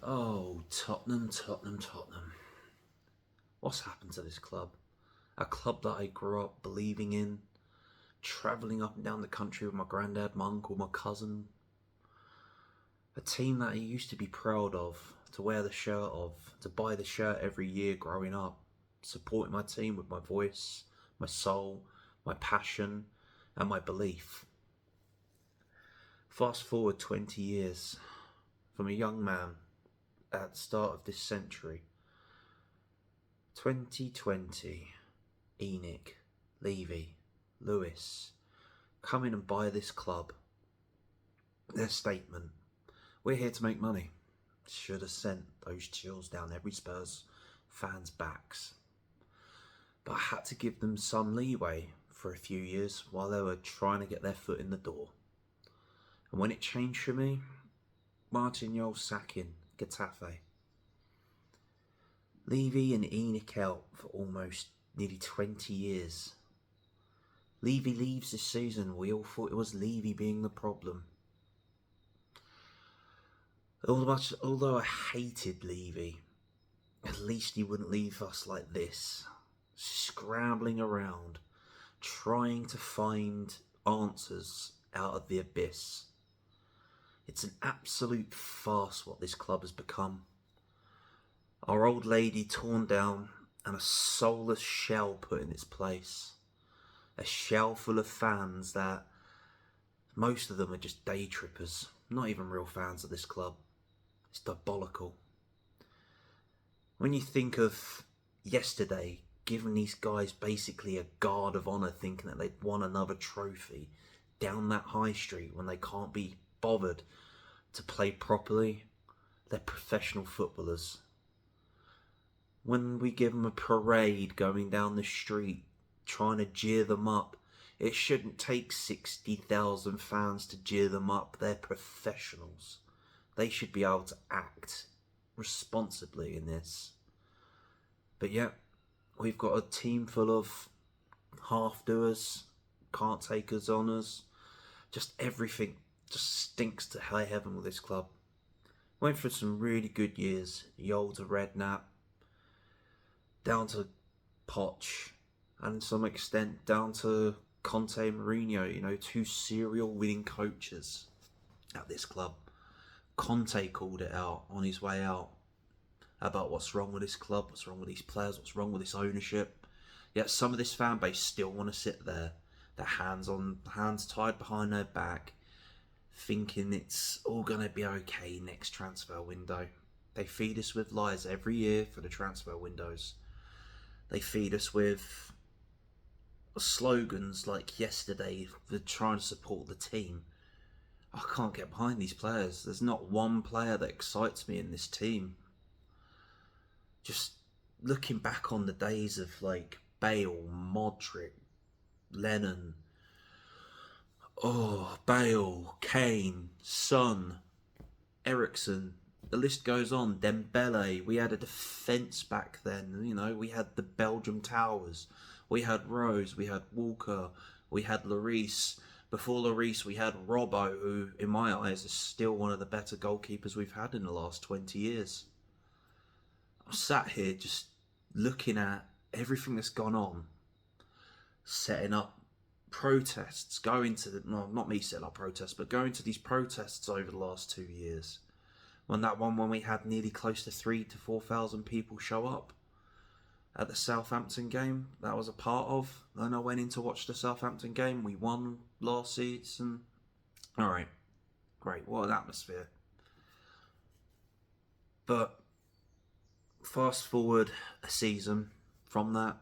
Oh, Tottenham, Tottenham, Tottenham. What's happened to this club? A club that I grew up believing in, travelling up and down the country with my granddad, my uncle, my cousin. A team that I used to be proud of, to wear the shirt of, to buy the shirt every year growing up. Supporting my team with my voice, my soul, my passion, and my belief. Fast forward 20 years, from a young man at the start of this century. 2020, Enoch, Levy, Lewis, come in and buy this club. Their statement: we're here to make money. Should have sent those chills down every Spurs fan's backs. But I had to give them some leeway for a few years while they were trying to get their foot in the door. And when it changed for me, Martignol sacking Getafe. Levy and Enoch out for almost nearly 20 years. Levy leaves this season. We all thought it was Levy being the problem. Although I hated Levy, at least he wouldn't leave us like this, scrambling around, trying to find answers out of the abyss. It's an absolute farce what this club has become. Our old lady torn down and a soulless shell put in its place. A shell full of fans that most of them are just day trippers, not even real fans of this club. It's diabolical. When you think of yesterday, giving these guys basically a guard of honour, thinking that they'd won another trophy down that high street when they can't be bothered to play properly, they're professional footballers. When we give them a parade going down the street, trying to jeer them up, it shouldn't take 60,000 fans to jeer them up. They're professionals. They should be able to act responsibly in this. But yeah, we've got a team full of half-doers, can't take us honours. Just everything just stinks to high heaven with this club. Went through some really good years. Yol to Redknapp, down to Poch, and to some extent down to Conte and Mourinho, two serial winning coaches at this club. Conte called it out on his way out about what's wrong with this club, what's wrong with these players, what's wrong with this ownership. Yet some of this fan base still want to sit there, their hands tied behind their back, thinking it's all going to be okay next transfer window. They feed us with lies every year for the transfer windows. They feed us with slogans like yesterday, they're trying to support the team. I can't get behind these players. There's not one player that excites me in this team. Just looking back on the days of like Bale, Modric, Lennon, Bale, Kane, Son, Ericsson, the list goes on. Dembele, we had a defence back then. We had the Belgium Towers, we had Rose, we had Walker, we had Lloris. Before Lloris, we had Robbo, who, in my eyes, is still one of the better goalkeepers we've had in the last 20 years. I'm sat here just looking at everything that's gone on, setting up protests, not me setting up protests, but going to these protests over the last 2 years. When we had nearly close to 3,000 to 4,000 people show up at the Southampton game that I was a part of. Then I went in to watch the Southampton game. We won last season. Alright, great, what an atmosphere. But fast forward a season from that,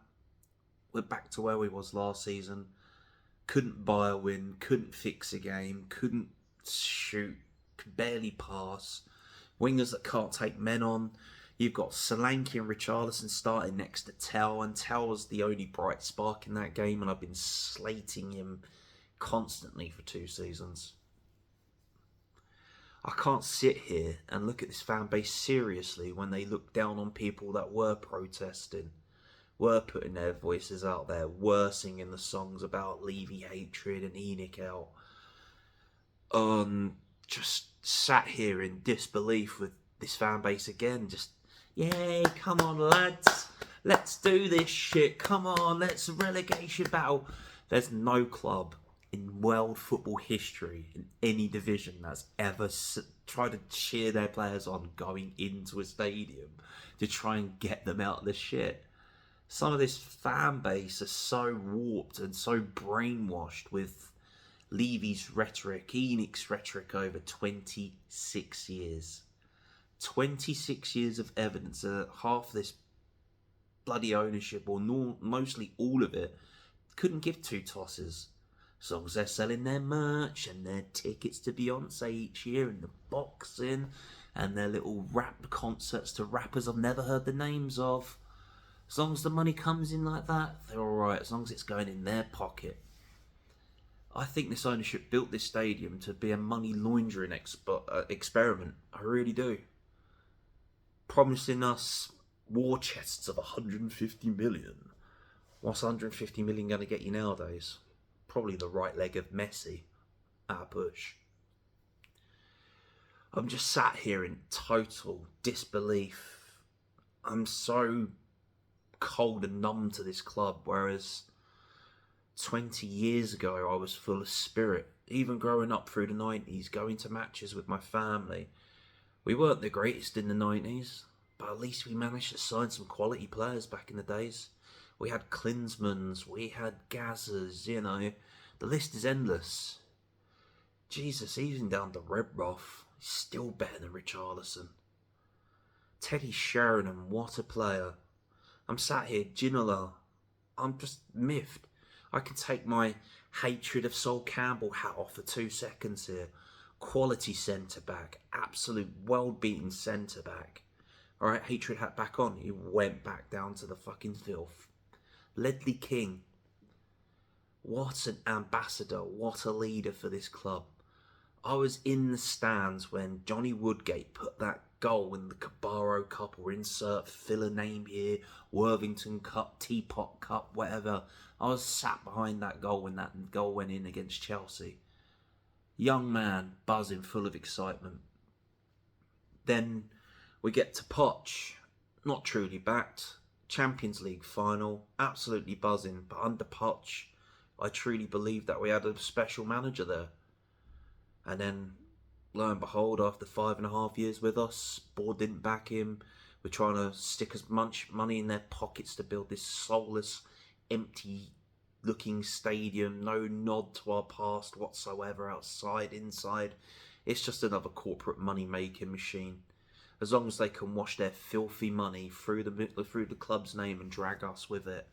we're back to where we was last season. Couldn't buy a win, couldn't fix a game, couldn't shoot, could barely pass. Wingers that can't take men on. You've got Solanke and Richarlison starting next to Tell, and Tell was the only bright spark in that game, and I've been slating him constantly for 2 seasons. I can't sit here and look at this fan base seriously when they look down on people that were protesting, were putting their voices out there, were singing the songs about Levy hatred and Enoch out. Just sat here in disbelief with this fan base again, just, yay, come on lads, let's do this shit, come on, let's relegation battle. There's no club in world football history, in any division, that's ever tried to cheer their players on going into a stadium to try and get them out of the shit. Some of this fan base are so warped and so brainwashed with Levy's rhetoric, Enoch's rhetoric over 26 years. 26 years of evidence that half this bloody ownership, or mostly all of it, couldn't give two tosses. As long as they're selling their merch and their tickets to Beyonce each year and the boxing and their little rap concerts to rappers I've never heard the names of. As long as the money comes in like that, they're alright, as long as it's going in their pocket. I think this ownership built this stadium to be a money laundering experiment. I really do. Promising us war chests of 150 million. What's 150 million going to get you nowadays? Probably the right leg of Messi at a push. I'm just sat here in total disbelief. I'm so cold and numb to this club, whereas 20 years ago I was full of spirit. Even growing up through the 90s, going to matches with my family. We weren't the greatest in the 90s, but at least we managed to sign some quality players back in the days. We had Klinsmans, we had Gazzers, you know, the list is endless. Jesus, even down to Redroth, he's still better than Richarlison. Teddy Sheringham, what a player. I'm sat here, Ginola, I'm just miffed. I can take my hatred of Sol Campbell hat off for 2 seconds here. Quality centre-back, absolute world-beaten centre-back. Alright, hatred hat back on, he went back down to the fucking filth. Ledley King, what an ambassador, what a leader for this club. I was in the stands when Johnny Woodgate put that goal in the Cabarro Cup, or insert filler name here, Worthington Cup, Teapot Cup, whatever. I was sat behind that goal when that goal went in against Chelsea. Young man, buzzing, full of excitement. Then we get to Poch, not truly backed. Champions League final, absolutely buzzing, but under Poch, I truly believed that we had a special manager there. And then, lo and behold, after 5.5 years with us, board didn't back him. We're trying to stick as much money in their pockets to build this soulless, empty-looking stadium. No nod to our past whatsoever, outside, inside. It's just another corporate money-making machine. As long as they can wash their filthy money through the club's name and drag us with it.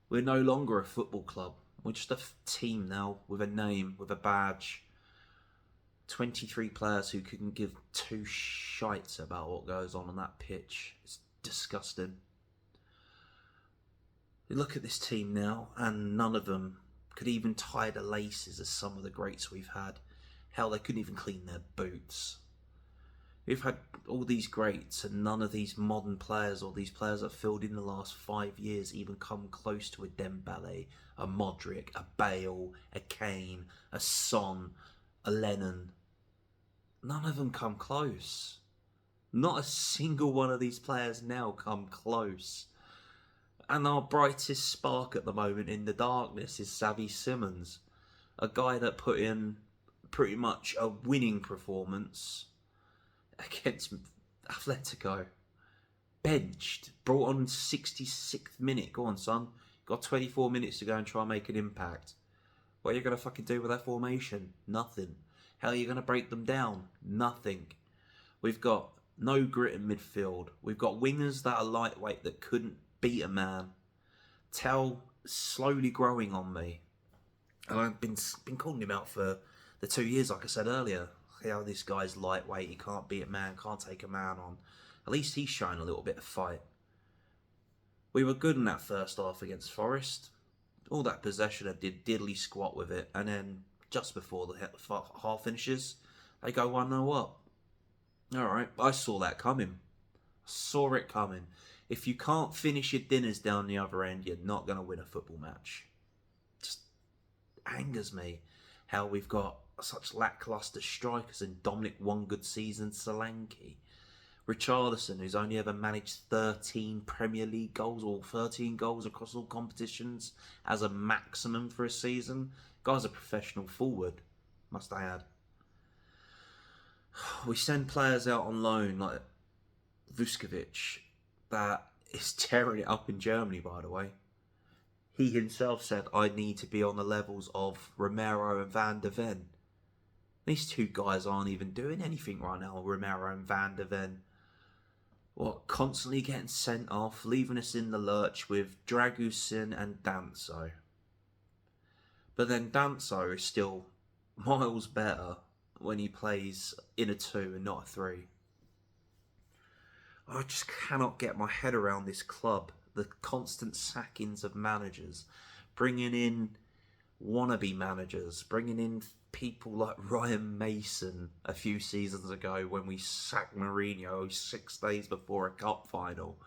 We're no longer a football club. We're just a team now, with a name, with a badge. 23 players who couldn't give two shites about what goes on that pitch. It's disgusting. You look at this team now, and none of them could even tie the laces as some of the greats we've had. Hell, they couldn't even clean their boots. We've had all these greats, and none of these modern players, or these players that filled in the last 5 years, even come close to a Dembele, a Modric, a Bale, a Kane, a Son, a Lennon. None of them come close. Not a single one of these players now come close. And our brightest spark at the moment in the darkness is Xavi Simons, a guy that put in pretty much a winning performance against Atletico. Benched, brought on 66th minute. Go on, son. Got 24 minutes to go and try and make an impact. What are you going to fucking do with that formation? Nothing. How are you going to break them down? Nothing. We've got no grit in midfield. We've got wingers that are lightweight that couldn't beat a man. Tell slowly growing on me. And I've been calling him out for the 2 years, like I said earlier. How this guy's lightweight, he can't beat a man, can't take a man on. At least he's shown a little bit of fight. We were good in that first half against Forest. All that possession, I did diddly squat with it. And then just before the half finishes, they go 1-0 up. Alright, I saw that coming. Saw it coming. If you can't finish your dinners down the other end, you're not going to win a football match. Just angers me how we've got such lacklustre strikers in Dominic One Good Season Solanke. Richarlison, who's only ever managed 13 Premier League goals or 13 goals across all competitions as a maximum for a season. Guy's a professional forward, must I add. We send players out on loan like Vuskovic, that is tearing it up in Germany, by the way. He himself said, I need to be on the levels of Romero and Van de Ven. These two guys aren't even doing anything right now, Romero and Van de Ven. What, constantly getting sent off, leaving us in the lurch with Dragusin and Danso. But then Danso is still miles better when he plays in a 2 and not a 3. I just cannot get my head around this club. The constant sackings of managers, bringing in wannabe managers, bringing in people like Ryan Mason a few seasons ago when we sacked Mourinho 6 days before a cup final.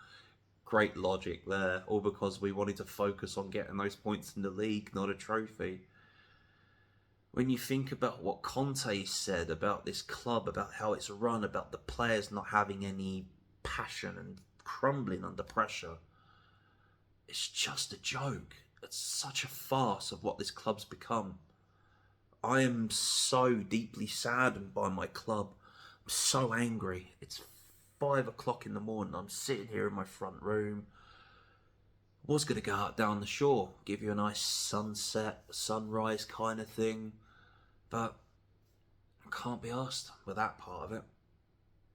Great logic there, all because we wanted to focus on getting those points in the league, not a trophy. When you think about what Conte said about this club, about how it's run, about the players not having any passion and crumbling under pressure, it's just a joke. It's such a farce of what this club's become. I am so deeply saddened by my club. I'm so angry. It's 5 o'clock in the morning. I'm sitting here in my front room. Was going to go out down the shore, give you a nice sunset, sunrise kind of thing. But I can't be asked with that part of it.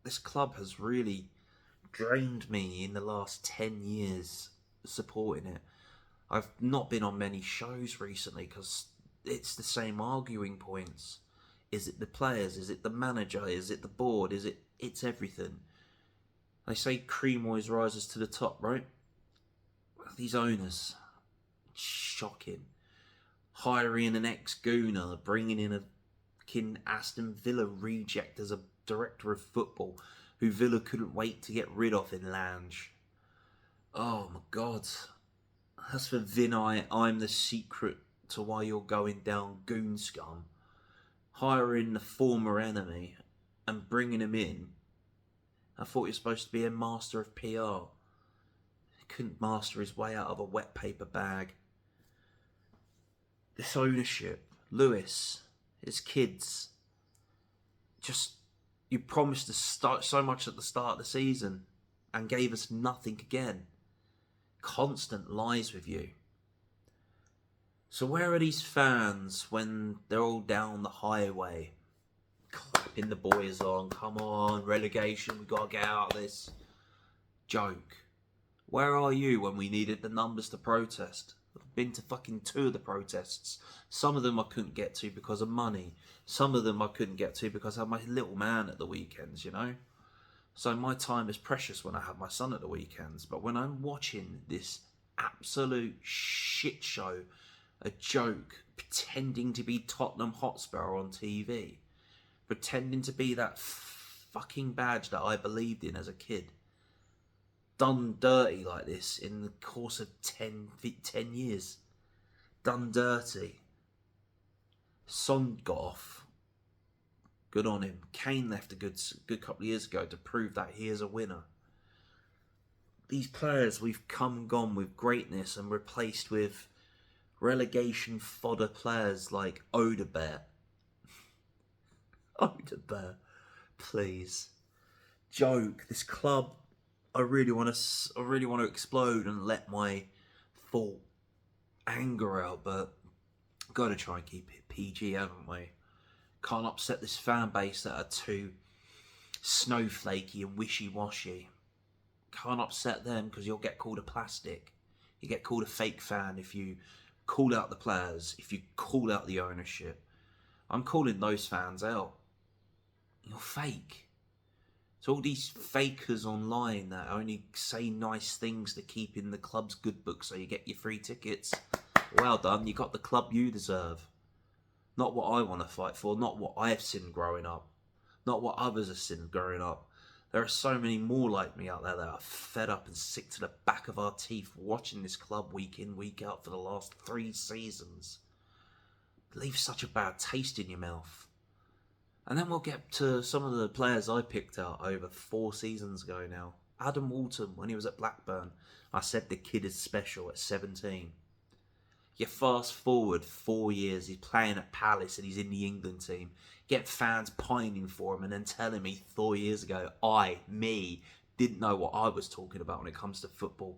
This club has really drained me in the last 10 years supporting it. I've not been on many shows recently because it's the same arguing points. Is it the players? Is it the manager? Is it the board? It's everything. They say cream always rises to the top, right? These owners, shocking. Hiring an ex-gooner, bringing in a Aston Villa reject as a director of football who Villa couldn't wait to get rid of in Lange. Oh my God. As for Vinay, I'm the secret to why you're going down, goon scum. Hiring the former enemy and bringing him in. I thought you're supposed to be a master of PR. He couldn't master his way out of a wet paper bag. This ownership, Lewis, his kids, just, you promised to start so much at the start of the season and gave us nothing again. Constant lies with you. So where are these fans when they're all down the highway, clapping the boys on, come on, relegation, we got to get out of this? Joke. Where are you when we needed the numbers to protest? I've been to fucking 2 of the protests. Some of them I couldn't get to because of money. Some of them I couldn't get to because I had my little man at the weekends, you know? So my time is precious when I have my son at the weekends. But when I'm watching this absolute shit show, a joke, pretending to be Tottenham Hotspur on TV, pretending to be that fucking badge that I believed in as a kid, done dirty like this in the course of 10 years. Done dirty. Son got off. Good on him. Kane left a good couple of years ago to prove that he is a winner. These players we've come and gone with greatness and replaced with relegation fodder players like Odebear. Odebear, please. Joke. This club, I really want to explode and let my full anger out, but got to try and keep it PG, haven't we? Can't upset this fan base that are too snowflakey and wishy-washy. Can't upset them because you'll get called a plastic. You get called a fake fan if you call out the players, if you call out the ownership. I'm calling those fans out. You're fake. So all these fakers online that only say nice things to keep in the club's good book so you get your free tickets. Well done, you got the club you deserve. Not what I want to fight for, not what I have seen growing up, not what others have seen growing up. There are so many more like me out there that are fed up and sick to the back of our teeth watching this club week in, week out for the last 3 seasons. It leaves such a bad taste in your mouth. And then we'll get to some of the players I picked out over 4 seasons ago now. Adam Walton, when he was at Blackburn, I said the kid is special at 17. You fast forward 4 years, he's playing at Palace and he's in the England team. Get fans pining for him and then telling me 4 years ago, me, didn't know what I was talking about when it comes to football.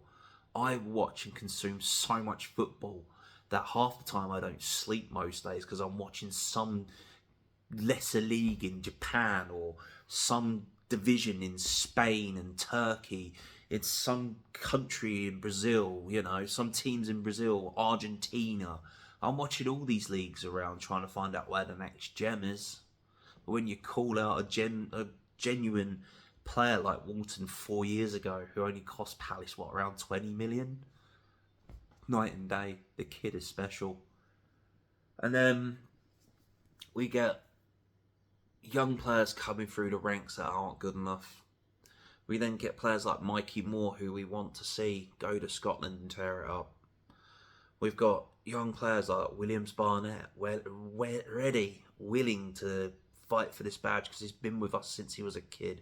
I watch and consume so much football that half the time I don't sleep most days because I'm watching some lesser league in Japan or some division in Spain and Turkey. It's some country in Brazil, some teams in Brazil, Argentina. I'm watching all these leagues around trying to find out where the next gem is. But when you call out a genuine player like Walton 4 years ago who only cost Palace, around 20 million? Night and day. The kid is special. And then we get young players coming through the ranks that aren't good enough. We then get players like Mikey Moore, who we want to see go to Scotland and tear it up. We've got young players like Williams Barnett, ready, willing to fight for this badge because he's been with us since he was a kid.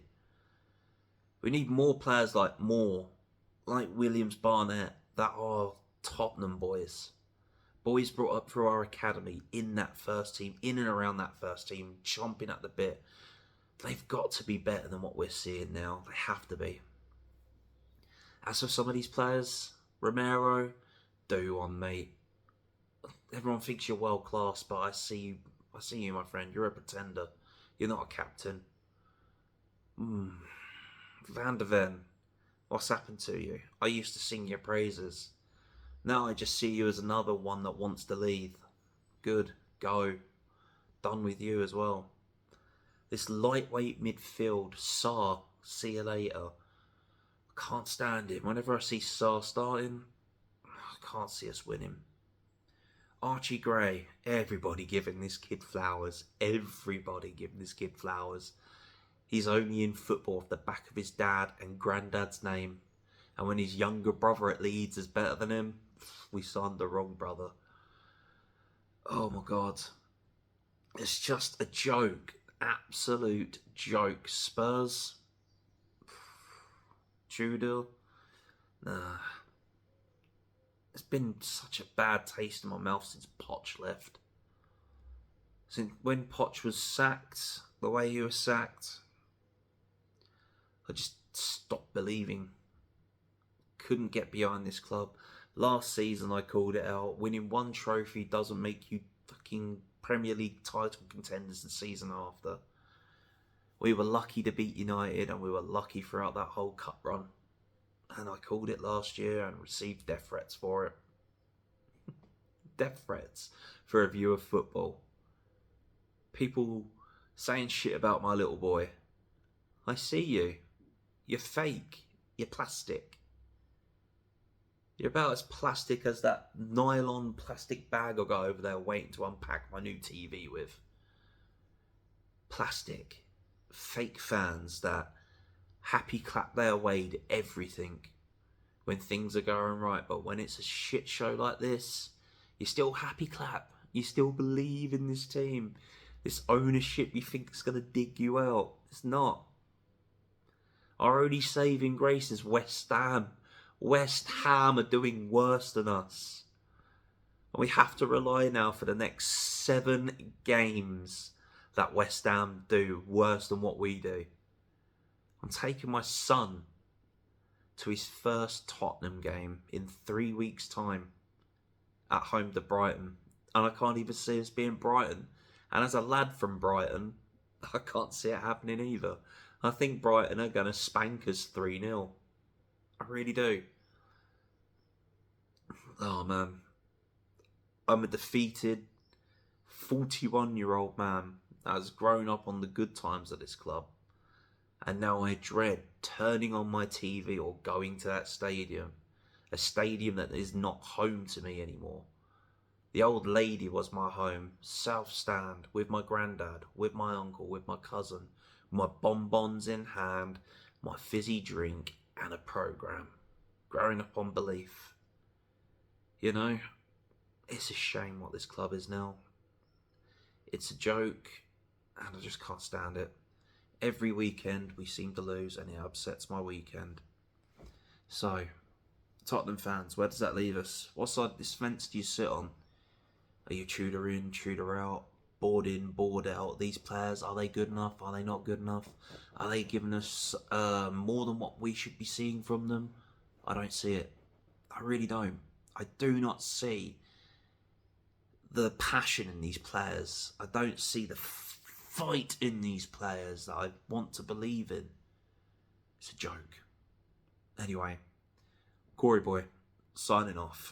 We need more players like Moore, like Williams Barnett, that are Tottenham boys. Boys brought up through our academy in that first team, in and around that first team, chomping at the bit. They've got to be better than what we're seeing now. They have to be. As for some of these players, Romero, do on, mate. Everyone thinks you're world class, but I see you, my friend. You're a pretender. You're not a captain. Van der Ven, what's happened to you? I used to sing your praises. Now I just see you as another one that wants to leave. Good, go. Done with you as well. This lightweight midfield, Sarr, see you later. I can't stand him. Whenever I see Sarr starting, I can't see us winning. Archie Gray, everybody giving this kid flowers. Everybody giving this kid flowers. He's only in football off the back of his dad and granddad's name. And when his younger brother at Leeds is better than him, we signed the wrong brother. Oh my God. It's just a joke. Absolute joke. Spurs. Judah. Nah. It's been such a bad taste in my mouth since Poch left. Since when Poch was sacked, the way he was sacked, I just stopped believing. Couldn't get behind this club. Last season I called it out. Winning one trophy doesn't make you fucking Premier League title contenders the season after. We were lucky to beat United and we were lucky throughout that whole cup run. And I called it last year and received death threats for it. Death threats for a view of football. People saying shit about my little boy. I see you. You're fake. You're plastic. You're about as plastic as that nylon plastic bag I got over there waiting to unpack my new TV with. Plastic. Fake fans that happy clap their way to everything when things are going right, but when it's a shit show like this, you still happy clap. You still believe in this team. This ownership you think is going to dig you out. It's not. Our only saving grace is West Ham. West Ham are doing worse than us. And we have to rely now for the next 7 games that West Ham do worse than what we do. I'm taking my son to his first Tottenham game in 3 weeks' time at home to Brighton. And I can't even see us being Brighton. And as a lad from Brighton, I can't see it happening either. I think Brighton are going to spank us 3-0. I really do. Oh man. I'm a defeated 41-year-old man that has grown up on the good times of this club. And now I dread turning on my TV or going to that stadium. A stadium that is not home to me anymore. The old lady was my home. South Stand with my granddad, with my uncle, with my cousin. My bonbons in hand, my fizzy drink and a programme. Growing up on belief. You know, it's a shame what this club is now. It's a joke. and I just can't stand it. Every weekend we seem to lose, and it upsets my weekend. So, Tottenham fans, where does that leave us? What side of this fence do you sit on? Are you Tudor in, Tudor out, bored in, bored out? These players, are they good enough? Are they not good enough? Are they giving us more than what we should be seeing from them? I don't see it. I really don't. I do not see the passion in these players. I don't see the fight in these players that I want to believe in. It's a joke. Anyway, Corey Boy, signing off.